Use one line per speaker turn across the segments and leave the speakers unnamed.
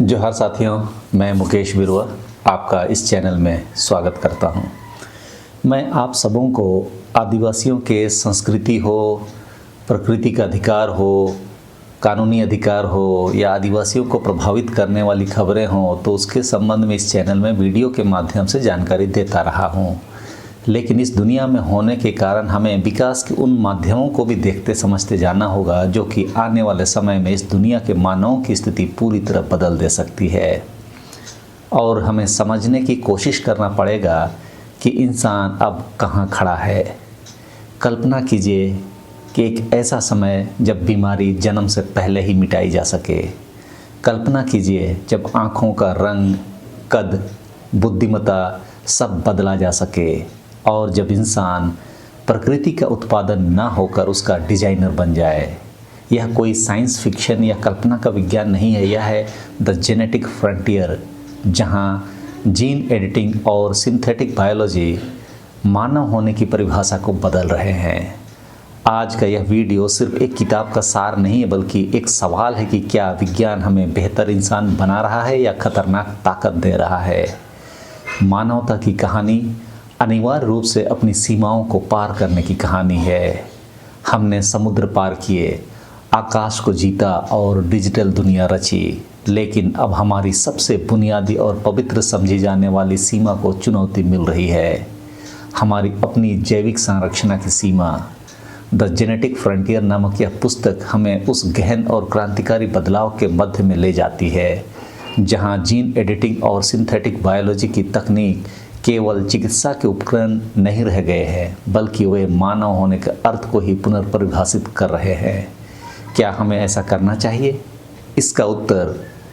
जोहार साथियों, मैं मुकेश बिरुआ आपका इस चैनल में स्वागत करता हूं। मैं आप सबों को आदिवासियों के संस्कृति हो, प्रकृति का अधिकार हो, कानूनी अधिकार हो या आदिवासियों को प्रभावित करने वाली खबरें हों तो उसके संबंध में इस चैनल में वीडियो के माध्यम से जानकारी देता रहा हूं। लेकिन इस दुनिया में होने के कारण हमें विकास के उन माध्यमों को भी देखते समझते जाना होगा जो कि आने वाले समय में इस दुनिया के मानवों की स्थिति पूरी तरह बदल दे सकती है। और हमें समझने की कोशिश करना पड़ेगा कि इंसान अब कहाँ खड़ा है। कल्पना कीजिए कि एक ऐसा समय जब बीमारी जन्म से पहले ही मिटाई जा सके। कल्पना कीजिए जब आँखों का रंग, कद, बुद्धिमत्ता सब बदला जा सके और जब इंसान प्रकृति का उत्पादन ना होकर उसका डिजाइनर बन जाए। यह कोई साइंस फिक्शन या कल्पना का विज्ञान नहीं है, यह है द जेनेटिक फ्रंटियर, जहां जीन एडिटिंग और सिंथेटिक बायोलॉजी मानव होने की परिभाषा को बदल रहे हैं। आज का यह वीडियो सिर्फ एक किताब का सार नहीं है, बल्कि एक सवाल है कि क्या विज्ञान हमें बेहतर इंसान बना रहा है या खतरनाक ताकत दे रहा है। मानवता की कहानी अनिवार्य रूप से अपनी सीमाओं को पार करने की कहानी है। हमने समुद्र पार किए, आकाश को जीता और डिजिटल दुनिया रची, लेकिन अब हमारी सबसे बुनियादी और पवित्र समझी जाने वाली सीमा को चुनौती मिल रही है, हमारी अपनी जैविक संरचना की सीमा। द जेनेटिक फ्रंटियर नामक यह पुस्तक हमें उस गहन और क्रांतिकारी बदलाव के मध्य में ले जाती है, जहां जीन एडिटिंग और सिंथेटिक बायोलॉजी की तकनीक केवल चिकित्सा के उपकरण नहीं रह गए हैं, बल्कि वे मानव होने के अर्थ को ही पुनर्परिभाषित कर रहे हैं। क्या हमें ऐसा करना चाहिए? इसका उत्तर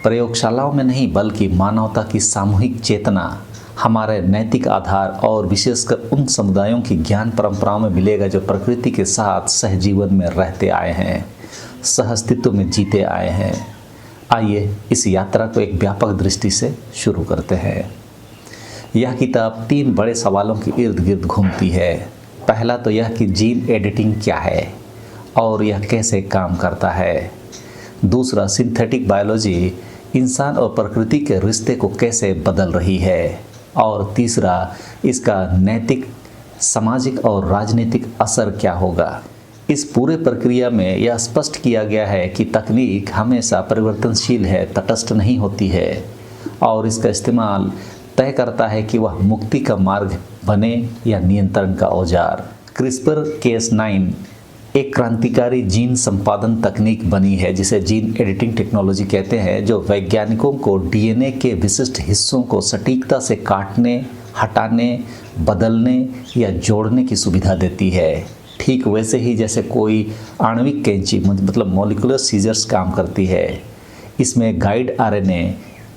प्रयोगशालाओं में नहीं, बल्कि मानवता की सामूहिक चेतना, हमारे नैतिक आधार और विशेषकर उन समुदायों की ज्ञान परंपराओं में मिलेगा जो प्रकृति के साथ सहजीवन में रहते आए हैं, सहअस्तित्व में जीते आए हैं। आइए इस यात्रा को एक व्यापक दृष्टि से शुरू करते हैं। यह किताब 3 बड़े सवालों के इर्द गिर्द घूमती है। पहला तो यह कि जीन एडिटिंग क्या है और यह कैसे काम करता है। दूसरा, सिंथेटिक बायोलॉजी इंसान और प्रकृति के रिश्ते को कैसे बदल रही है। और तीसरा, इसका नैतिक, सामाजिक और राजनीतिक असर क्या होगा। इस पूरे प्रक्रिया में यह स्पष्ट किया गया है कि तकनीक हमेशा परिवर्तनशील है, तटस्थ नहीं होती है, और इसका इस्तेमाल तय करता है कि वह मुक्ति का मार्ग बने या नियंत्रण का औजार। CRISPR-Cas9 एक क्रांतिकारी जीन संपादन तकनीक बनी है जिसे जीन एडिटिंग टेक्नोलॉजी कहते हैं, जो वैज्ञानिकों को डीएनए के विशिष्ट हिस्सों को सटीकता से काटने, हटाने, बदलने या जोड़ने की सुविधा देती है। ठीक वैसे ही जैसे कोई आणविक कैंची मतलब मॉलिक्यूलर सीजर्स काम करती है। इसमें गाइड आरएनए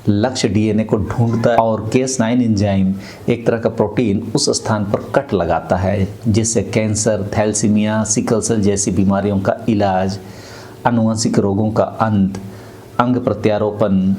लक्ष्य डीएनए को ढूंढता है और Cas9 एंजाइम एक तरह का प्रोटीन उस स्थान पर कट लगाता है, जिससे कैंसर, थैलेसीमिया, सिकल सेल जैसी बीमारियों का इलाज, आनुवंशिक रोगों का अंत, अंग प्रत्यारोपण,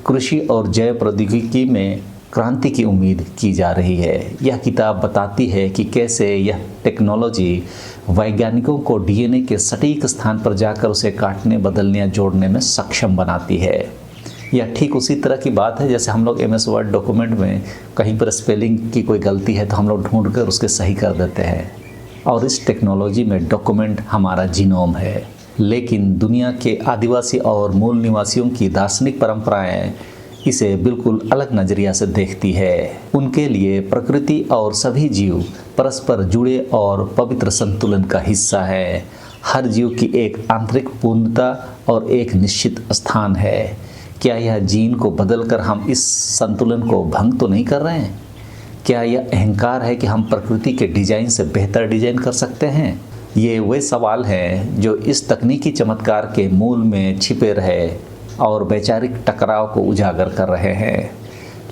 कृषि और जैव प्रौद्योगिकी में क्रांति की उम्मीद की जा रही है। यह किताब बताती है कि कैसे यह टेक्नोलॉजी वैज्ञानिकों को डीएनए के सटीक स्थान पर जाकर उसे काटने, बदलने या जोड़ने में सक्षम बनाती है। यह ठीक उसी तरह की बात है जैसे हम लोग MS वर्ड डॉक्यूमेंट में कहीं पर स्पेलिंग की कोई गलती है तो हम लोग ढूंढ कर उसके सही कर देते हैं, और इस टेक्नोलॉजी में डॉक्यूमेंट हमारा जीनोम है। लेकिन दुनिया के आदिवासी और मूल निवासियों की दार्शनिक परंपराएं इसे बिल्कुल अलग नज़रिया से देखती है। उनके लिए प्रकृति और सभी जीव परस्पर जुड़े और पवित्र संतुलन का हिस्सा है। हर जीव की एक आंतरिक पूर्णता और एक निश्चित स्थान है। क्या यह जीन को बदलकर हम इस संतुलन को भंग तो नहीं कर रहे हैं? क्या यह अहंकार है कि हम प्रकृति के डिजाइन से बेहतर डिजाइन कर सकते हैं? ये वे सवाल हैं जो इस तकनीकी चमत्कार के मूल में छिपे रहे और वैचारिक टकराव को उजागर कर रहे हैं।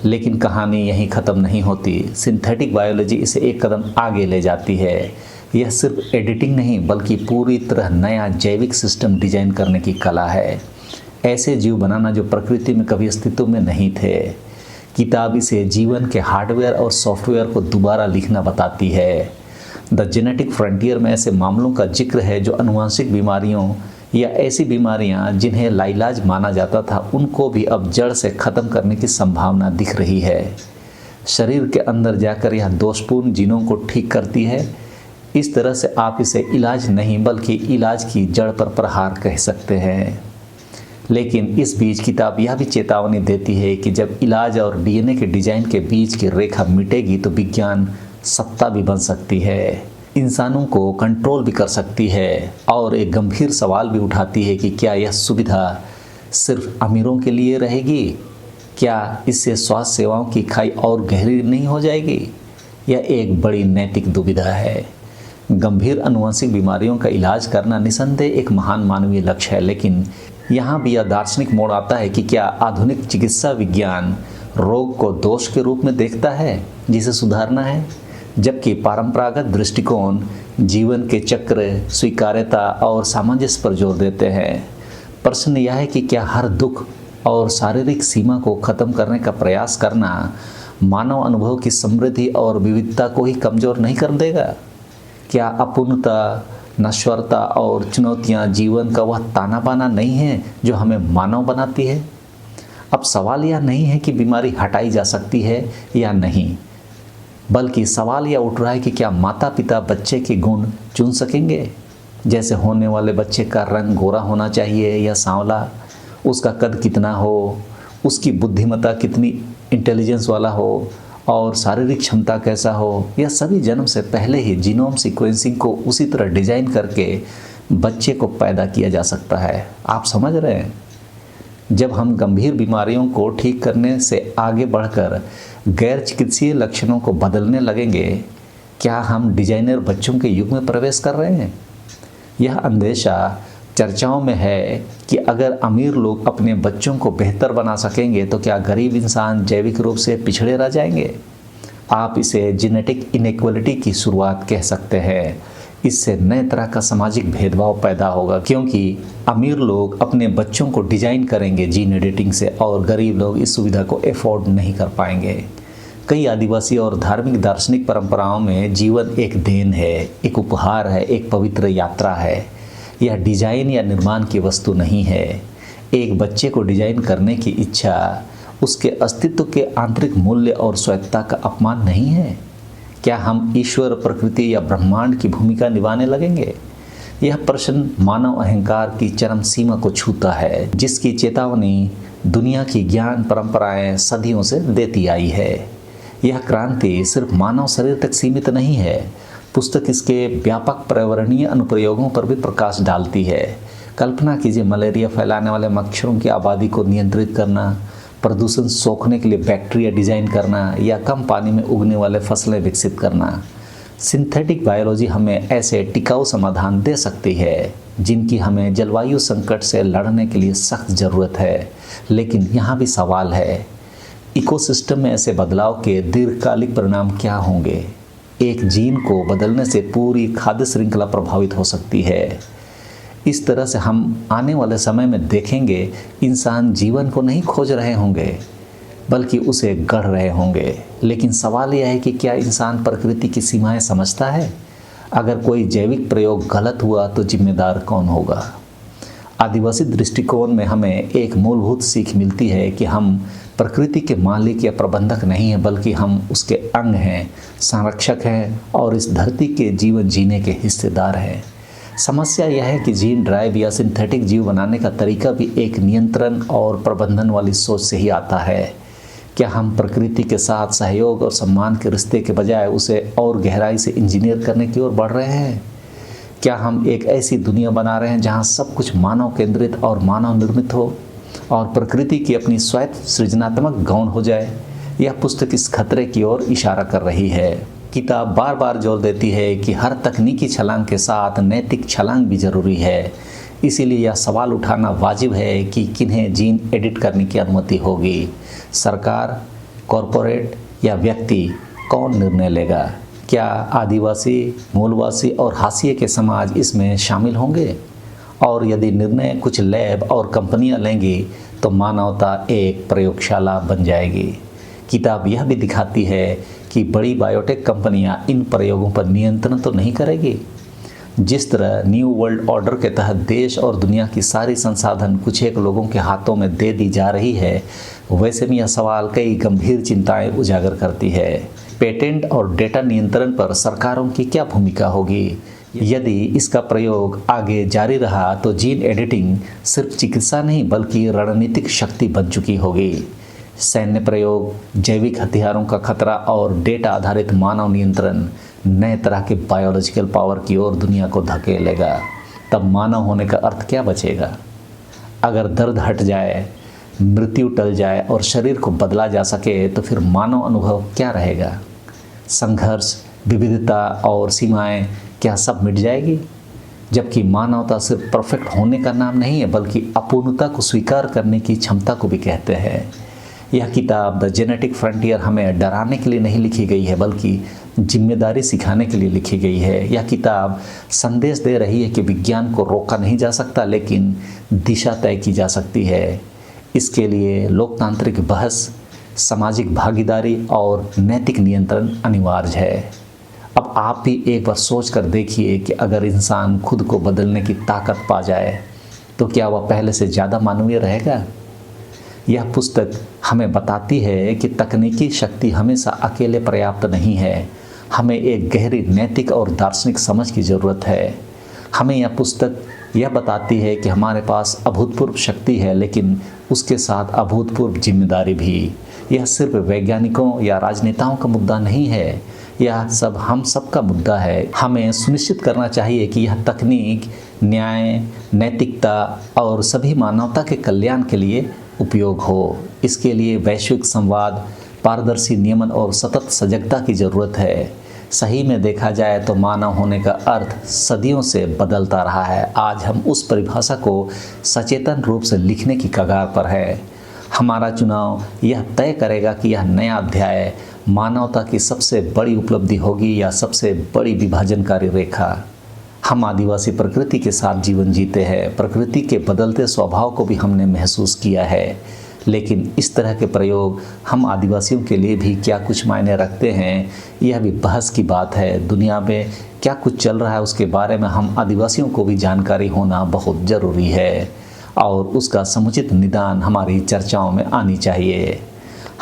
लेकिन कहानी यहीं ख़त्म नहीं होती। सिंथेटिक बायोलॉजी इसे एक कदम आगे ले जाती है। यह सिर्फ एडिटिंग नहीं, बल्कि पूरी तरह नया जैविक सिस्टम डिजाइन करने की कला है, ऐसे जीव बनाना जो प्रकृति में कभी अस्तित्व में नहीं थे। किताब इसे जीवन के हार्डवेयर और सॉफ्टवेयर को दोबारा लिखना बताती है। द जेनेटिक फ्रंटियर में ऐसे मामलों का जिक्र है जो आनुवंशिक बीमारियों या ऐसी बीमारियां जिन्हें लाइलाज माना जाता था उनको भी अब जड़ से ख़त्म करने की संभावना दिख रही है। शरीर के अंदर जाकर यह दोषपूर्ण जीनों को ठीक करती है। इस तरह से आप इसे इलाज नहीं बल्कि इलाज की जड़ पर प्रहार कह सकते हैं। लेकिन इस बीच किताब यह भी चेतावनी देती है कि जब इलाज और डीएनए के डिजाइन के बीच की रेखा मिटेगी तो विज्ञान सत्ता भी बन सकती है, इंसानों को कंट्रोल भी कर सकती है और एक गंभीर सवाल भी उठाती है कि क्या यह सुविधा सिर्फ अमीरों के लिए रहेगी? क्या इससे स्वास्थ्य सेवाओं की खाई और गहरी नहीं हो जाएगी? यह एक बड़ी नैतिक दुविधा है। गंभीर आनुवंशिक बीमारियों का इलाज करना निसंदेह एक महान मानवीय लक्ष्य है, लेकिन यहाँ भी यह दार्शनिक मोड़ आता है कि क्या आधुनिक चिकित्सा विज्ञान रोग को दोष के रूप में देखता है जिसे सुधारना है, जबकि परंपरागत दृष्टिकोण जीवन के चक्र, स्वीकार्यता और सामंजस्य पर जोर देते हैं। प्रश्न यह है कि क्या हर दुख और शारीरिक सीमा को खत्म करने का प्रयास करना मानव अनुभव की समृद्धि और विविधता को ही कमजोर नहीं कर देगा? क्या अपूर्णता, नश्वरता और चुनौतियां जीवन का वह ताना बाना नहीं है जो हमें मानव बनाती है? अब सवाल यह नहीं है कि बीमारी हटाई जा सकती है या नहीं, बल्कि सवाल यह उठ रहा है कि क्या माता पिता बच्चे के गुण चुन सकेंगे? जैसे होने वाले बच्चे का रंग गोरा होना चाहिए या सांवला, उसका कद कितना हो, उसकी बुद्धिमत्ता कितनी इंटेलिजेंस वाला हो और शारीरिक क्षमता कैसा हो, यह सभी जन्म से पहले ही जीनोम सीक्वेंसिंग को उसी तरह डिजाइन करके बच्चे को पैदा किया जा सकता है। आप समझ रहे हैं? जब हम गंभीर बीमारियों को ठीक करने से आगे बढ़कर गैर चिकित्सीय लक्षणों को बदलने लगेंगे, क्या हम डिजाइनर बच्चों के युग में प्रवेश कर रहे हैं? यह अंदेशा चर्चाओं में है कि अगर अमीर लोग अपने बच्चों को बेहतर बना सकेंगे तो क्या गरीब इंसान जैविक रूप से पिछड़े रह जाएंगे? आप इसे जेनेटिक इनइक्वालिटी की शुरुआत कह सकते हैं। इससे नए तरह का सामाजिक भेदभाव पैदा होगा, क्योंकि अमीर लोग अपने बच्चों को डिजाइन करेंगे जीन एडिटिंग से और गरीब लोग इस सुविधा को एफोर्ड नहीं कर पाएंगे। कई आदिवासी और धार्मिक दार्शनिक परंपराओं में जीवन एक देन है, एक उपहार है, एक पवित्र यात्रा है। यह डिजाइन या निर्माण की वस्तु नहीं है। एक बच्चे को डिजाइन करने की इच्छा उसके अस्तित्व के आंतरिक मूल्य और स्वायत्तता का अपमान नहीं है। क्या हम ईश्वर, प्रकृति या ब्रह्मांड की भूमिका निभाने लगेंगे? यह प्रश्न मानव अहंकार की चरम सीमा को छूता है, जिसकी चेतावनी दुनिया की ज्ञान परंपराएं सदियों से देती आई है। यह क्रांति सिर्फ मानव शरीर तक सीमित नहीं है। पुस्तक इसके व्यापक पर्यावरणीय अनुप्रयोगों पर भी प्रकाश डालती है। कल्पना कीजिए, मलेरिया फैलाने वाले मच्छरों की आबादी को नियंत्रित करना, प्रदूषण सोखने के लिए बैक्टीरिया डिजाइन करना या कम पानी में उगने वाले फसलें विकसित करना। सिंथेटिक बायोलॉजी हमें ऐसे टिकाऊ समाधान दे सकती है जिनकी हमें जलवायु संकट से लड़ने के लिए सख्त ज़रूरत है। लेकिन यहाँ भी सवाल है, इकोसिस्टम में ऐसे बदलाव के दीर्घकालिक परिणाम क्या होंगे? एक जीन को बदलने से पूरी खाद्य श्रृंखला प्रभावित हो सकती है। इस तरह से हम आने वाले समय में देखेंगे, इंसान जीवन को नहीं खोज रहे होंगे बल्कि उसे गढ़ रहे होंगे। लेकिन सवाल यह है कि क्या इंसान प्रकृति की सीमाएं समझता है? अगर कोई जैविक प्रयोग गलत हुआ तो जिम्मेदार कौन होगा? आदिवासी दृष्टिकोण में हमें एक मूलभूत सीख मिलती है कि हम प्रकृति के मालिक या प्रबंधक नहीं हैं, बल्कि हम उसके अंग हैं, संरक्षक हैं और इस धरती के जीवन जीने के हिस्सेदार हैं। समस्या यह है कि जीन ड्राइव या सिंथेटिक जीव बनाने का तरीका भी एक नियंत्रण और प्रबंधन वाली सोच से ही आता है। क्या हम प्रकृति के साथ सहयोग और सम्मान के रिश्ते के बजाय उसे और गहराई से इंजीनियर करने की ओर बढ़ रहे हैं? क्या हम एक ऐसी दुनिया बना रहे हैं जहां सब कुछ मानव केंद्रित और मानव निर्मित हो और प्रकृति की अपनी स्वायत्त सृजनात्मक गौण हो जाए? यह पुस्तक इस खतरे की ओर इशारा कर रही है। किताब बार बार जोर देती है कि हर तकनीकी छलांग के साथ नैतिक छलांग भी जरूरी है। इसीलिए यह सवाल उठाना वाजिब है कि किन्हें जीन एडिट करने की अनुमति होगी। सरकार, कॉरपोरेट या व्यक्ति, कौन निर्णय लेगा? क्या आदिवासी, मूलवासी और हाशिए के समाज इसमें शामिल होंगे? और यदि निर्णय कुछ लैब और कंपनियां लेंगी तो मानवता एक प्रयोगशाला बन जाएगी। किताब यह भी दिखाती है कि बड़ी बायोटेक कंपनियां इन प्रयोगों पर नियंत्रण तो नहीं करेगी। जिस तरह न्यू वर्ल्ड ऑर्डर के तहत देश और दुनिया की सारी संसाधन कुछ एक लोगों के हाथों में दे दी जा रही है, वैसे में यह सवाल कई गंभीर चिंताएं उजागर करती है। पेटेंट और डेटा नियंत्रण पर सरकारों की क्या भूमिका होगी? यदि इसका प्रयोग आगे जारी रहा तो जीन एडिटिंग सिर्फ चिकित्सा नहीं बल्कि रणनीतिक शक्ति बन चुकी होगी। सैन्य प्रयोग, जैविक हथियारों का खतरा और डेटा आधारित मानव नियंत्रण नए तरह के बायोलॉजिकल पावर की ओर दुनिया को धकेलेगा। तब मानव होने का अर्थ क्या बचेगा? अगर दर्द हट जाए, मृत्यु टल जाए और शरीर को बदला जा सके तो फिर मानव अनुभव क्या रहेगा? संघर्ष, विविधता और सीमाएं क्या सब मिट जाएगी? जबकि मानवता सिर्फ परफेक्ट होने का नाम नहीं है बल्कि अपूर्णता को स्वीकार करने की क्षमता को भी कहते हैं। यह किताब द जेनेटिक फ्रंटियर हमें डराने के लिए नहीं लिखी गई है बल्कि जिम्मेदारी सिखाने के लिए लिखी गई है। यह किताब संदेश दे रही है कि विज्ञान को रोका नहीं जा सकता लेकिन दिशा तय की जा सकती है। इसके लिए लोकतांत्रिक बहस, सामाजिक भागीदारी और नैतिक नियंत्रण अनिवार्य है। अब आप भी एक बार सोच कर देखिए कि अगर इंसान खुद को बदलने की ताकत पा जाए तो क्या वह पहले से ज़्यादा मानवीय रहेगा? यह पुस्तक हमें बताती है कि तकनीकी शक्ति हमेशा अकेले पर्याप्त नहीं है। हमें एक गहरी नैतिक और दार्शनिक समझ की ज़रूरत है। हमें यह पुस्तक यह बताती है कि हमारे पास अभूतपूर्व शक्ति है लेकिन उसके साथ अभूतपूर्व जिम्मेदारी भी। यह सिर्फ वैज्ञानिकों या राजनेताओं का मुद्दा नहीं है, यह सब हम सब का मुद्दा है। हमें सुनिश्चित करना चाहिए कि यह तकनीक न्याय, नैतिकता और सभी मानवता के कल्याण के लिए उपयोग हो। इसके लिए वैश्विक संवाद, पारदर्शी नियमन और सतत सजगता की ज़रूरत है। सही में देखा जाए तो मानव होने का अर्थ सदियों से बदलता रहा है। आज हम उस परिभाषा को सचेतन रूप से लिखने की कगार पर है। हमारा चुनाव यह तय करेगा कि यह नया अध्याय मानवता की सबसे बड़ी उपलब्धि होगी या सबसे बड़ी विभाजनकारी रेखा। हम आदिवासी प्रकृति के साथ जीवन जीते हैं। प्रकृति के बदलते स्वभाव को भी हमने महसूस किया है, लेकिन इस तरह के प्रयोग हम आदिवासियों के लिए भी क्या कुछ मायने रखते हैं, यह भी बहस की बात है। दुनिया में क्या कुछ चल रहा है उसके बारे में हम आदिवासियों को भी जानकारी होना बहुत ज़रूरी है और उसका समुचित निदान हमारी चर्चाओं में आनी चाहिए।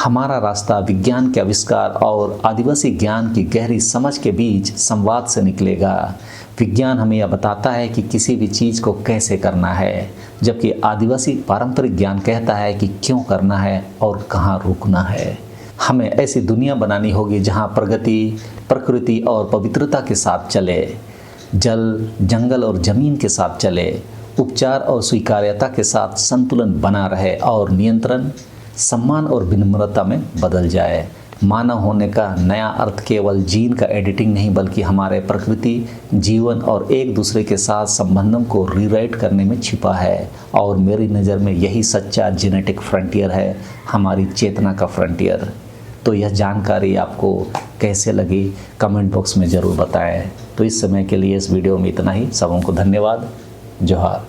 हमारा रास्ता विज्ञान के आविष्कार और आदिवासी ज्ञान की गहरी समझ के बीच संवाद से निकलेगा। विज्ञान हमें यह बताता है कि किसी भी चीज़ को कैसे करना है, जबकि आदिवासी पारंपरिक ज्ञान कहता है कि क्यों करना है और कहाँ रुकना है। हमें ऐसी दुनिया बनानी होगी जहाँ प्रगति, प्रकृति और पवित्रता के साथ चले, जल, जंगल और ज़मीन के साथ चले, उपचार और स्वीकार्यता के साथ संतुलन बना रहे और नियंत्रण, सम्मान और विनम्रता में बदल जाए। मानव होने का नया अर्थ केवल जीन का एडिटिंग नहीं बल्कि हमारे प्रकृति, जीवन और एक दूसरे के साथ संबंधों को रीराइट करने में छिपा है। और मेरी नज़र में यही सच्चा जेनेटिक फ्रंटियर है, हमारी चेतना का फ्रंटियर। तो यह जानकारी आपको कैसे लगी कमेंट बॉक्स में ज़रूर बताएं। तो इस समय के लिए इस वीडियो में इतना ही। सबों को धन्यवाद। जोहार।